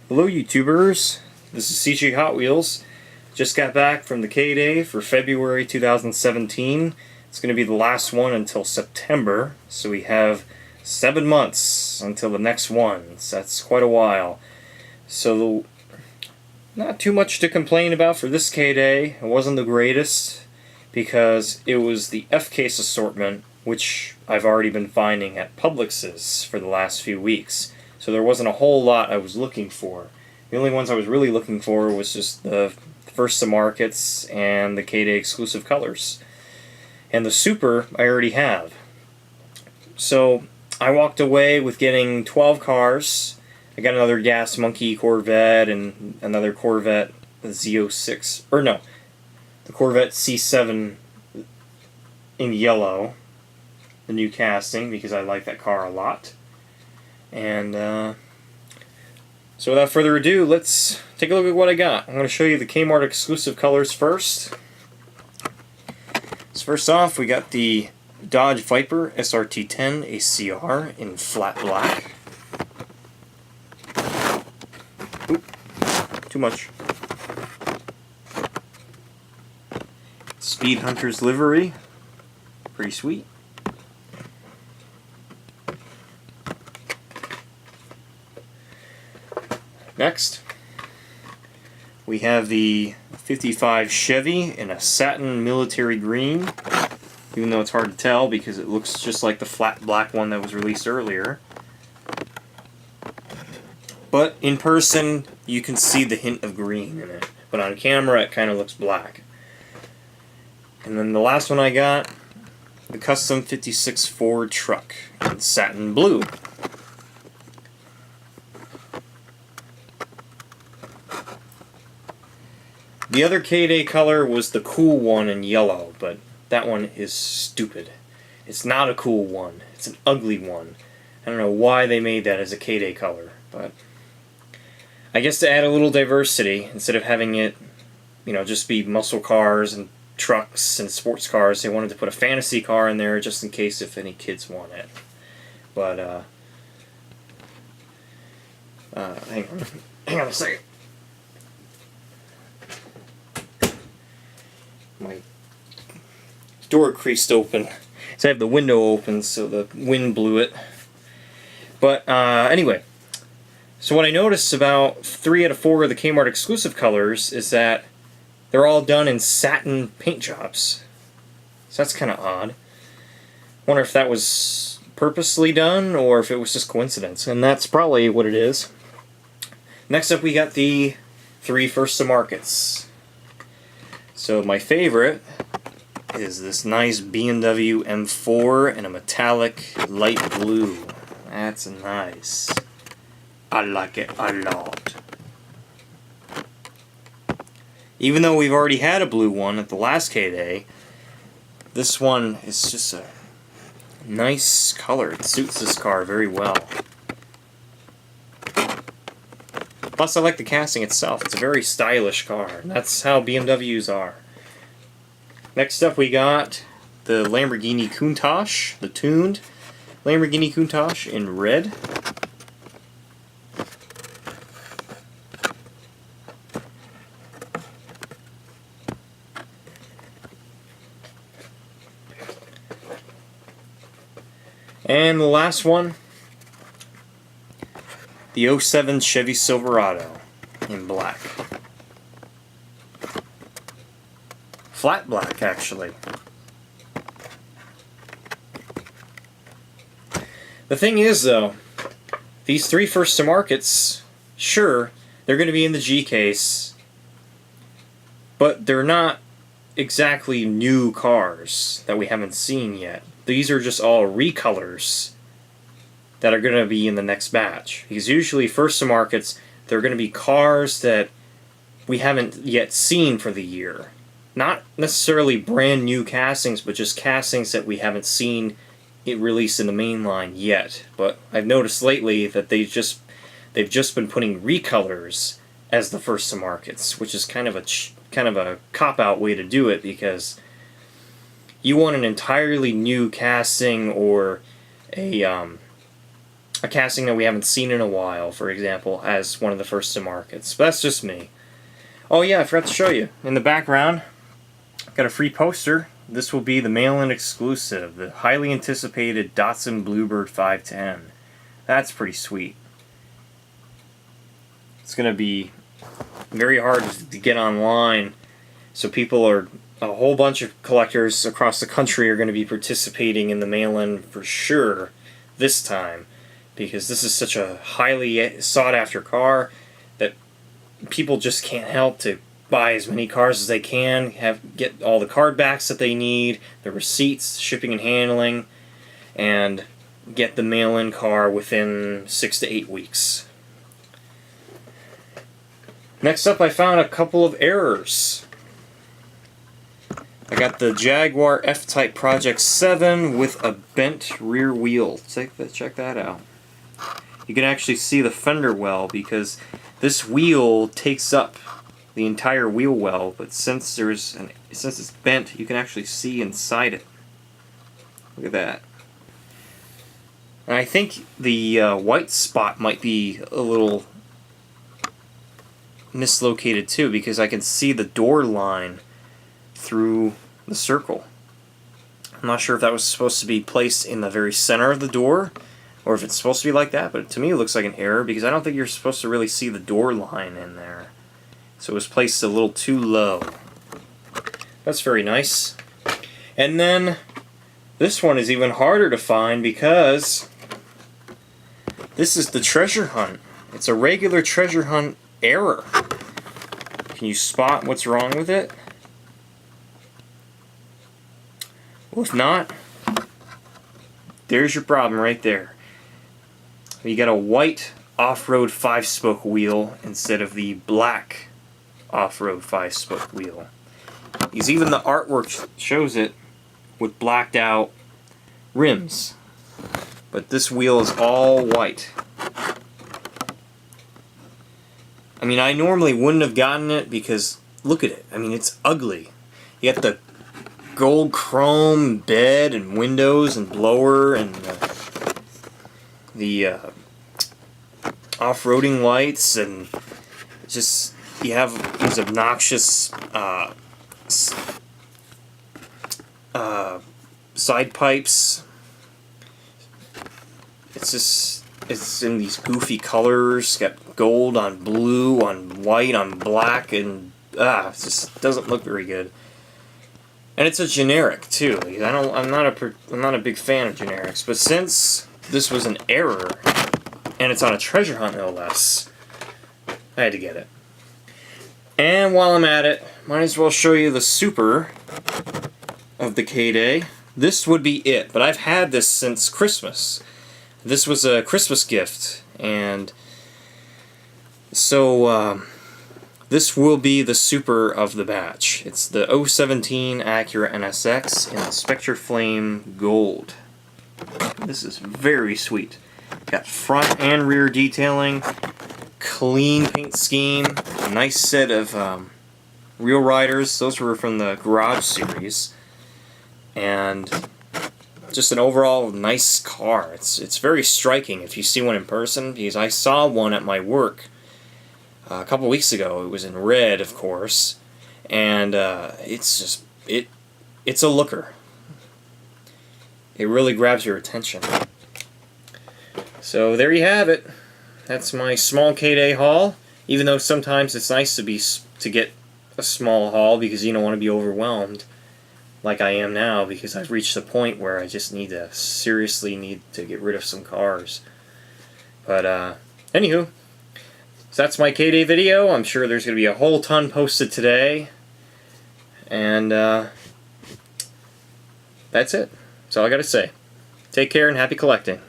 Hello YouTubers, this is CJ Hot Wheels. Just got back from the K-Day for February 2017. It's going to be the last one until September, so we have 7 months until the next one, so that's quite a while. So not too much to complain about for this K-Day. It wasn't the greatest because it was the F-Case assortment, which I've already been finding at Publix's for the last few weeks. So there wasn't a whole lot I was looking for. The only ones I was really looking for was just the First to Markets and the K-Day exclusive colors. And the Super I already have. So I walked away with getting 12 cars. I got another Gas Monkey Corvette and another Corvette Z06, or no, the Corvette C7 in yellow, the new casting, because I like that car a lot. And so without further ado, let's take a look at what I got. I'm going to show you the Kmart exclusive colors first. So first off, we got the Dodge Viper SRT10 ACR in flat black. Oop, too much. Speed Hunter's livery, pretty sweet. Next, we have the 55 Chevy in a satin military green, even though it's hard to tell because it looks just like the flat black one that was released earlier. But in person, you can see the hint of green in it, but on camera it kind of looks black. And then the last one I got, the custom 56 Ford truck in satin blue. The other K-Day color was the cool one in yellow, but that one is stupid. It's not a cool one. It's an ugly one. I don't know why they made that as a K-Day color, but I guess to add a little diversity, instead of having it, you know, just be muscle cars and trucks and sports cars, they wanted to put a fantasy car in there just in case if any kids want it. But, hang on a second. My door creased open, so I have the window open so the wind blew it. But anyway, so what I noticed about 3 out of 4 of the Kmart exclusive colors is that they're all done in satin paint jobs. So that's kind of odd. Wonder if that was purposely done or if it was just coincidence, and that's probably what it is. Next up we got the 3 First to Markets. So my favorite is this nice BMW M4 in a metallic light blue. That's nice. I like it a lot. Even though we've already had a blue one at the last K-Day, this one is just a nice color. It suits this car very well. Plus, I like the casting itself. It's a very stylish car, and that's how BMWs are. Next up, we got the Lamborghini Countach, the tuned Lamborghini Countach in red. And the last one, the 07 Chevy Silverado in black. Flat black, actually. The thing is, though, these 3 First to Markets, sure, they're going to be in the G case, but they're not exactly new cars that we haven't seen yet. These are just all recolors that are going to be in the next batch. Because usually First to Markets, they're going to be cars that we haven't yet seen for the year. Not necessarily brand new castings, but just castings that we haven't seen it released in the main line yet. But I've noticed lately that they've just been putting recolors as the First to Markets, which is kind of a cop-out way to do it, because you want an entirely new casting or a a casting that we haven't seen in a while, for example, as one of the first to market. But that's just me. Oh yeah, I forgot to show you. In the background, I've got a free poster. This will be the mail-in exclusive, the highly anticipated Datsun Bluebird 510. That's pretty sweet. It's going to be very hard to get online, so a whole bunch of collectors across the country are going to be participating in the mail-in for sure this time, because this is such a highly sought-after car that people just can't help to buy as many cars as they can, get all the card backs that they need, the receipts, shipping and handling, and get the mail-in car within 6 to 8 weeks. Next up, I found a couple of errors. I got the Jaguar F-Type Project 7 with a bent rear wheel. Check that out. You can actually see the fender well because this wheel takes up the entire wheel well, but since it's bent, you can actually see inside it. Look at that. And I think the white spot might be a little mislocated too, because I can see the door line through the circle. I'm not sure if that was supposed to be placed in the very center of the door, or if it's supposed to be like that, but to me it looks like an error, because I don't think you're supposed to really see the door line in there. So it was placed a little too low. That's very nice. And then this one is even harder to find because this is the treasure hunt. It's a regular treasure hunt error. Can you spot what's wrong with it? Well, if not, there's your problem right there. You got a white off-road 5-spoke wheel instead of the black off-road 5-spoke wheel. Because even the artwork shows it with blacked out rims. But this wheel is all white. I mean, I normally wouldn't have gotten it because, look at it. I mean, it's ugly. You got the gold chrome bed and windows and blower and the off-roading lights, and just you have these obnoxious side pipes. It's in these goofy colors. Got gold on blue, on white, on black, and it just doesn't look very good. And it's a generic too. I'm not a big fan of generics, but since this was an error and it's on a treasure hunt no less, I had to get it. And while I'm at it, might as well show you the super of the K-Day. This would be it, but I've had this since Christmas. This was a Christmas gift, and so this will be the super of the batch. It's the 017 Acura NSX in the Spectre Flame Gold. This is very sweet. Got front and rear detailing, clean paint scheme, a nice set of real riders. Those were from the Garage series, and just an overall nice car. It's very striking if you see one in person, because I saw one at my work a couple weeks ago. It was in red, of course, and it's a looker. It really grabs your attention. So there you have it. That's my small K-Day haul. Even though sometimes it's nice to get a small haul because you don't want to be overwhelmed, like I am now, because I've reached the point where I just seriously need to get rid of some cars. But anywho, so that's my K-Day video. I'm sure there's going to be a whole ton posted today. And that's it. That's all I got to say. Take care and happy collecting.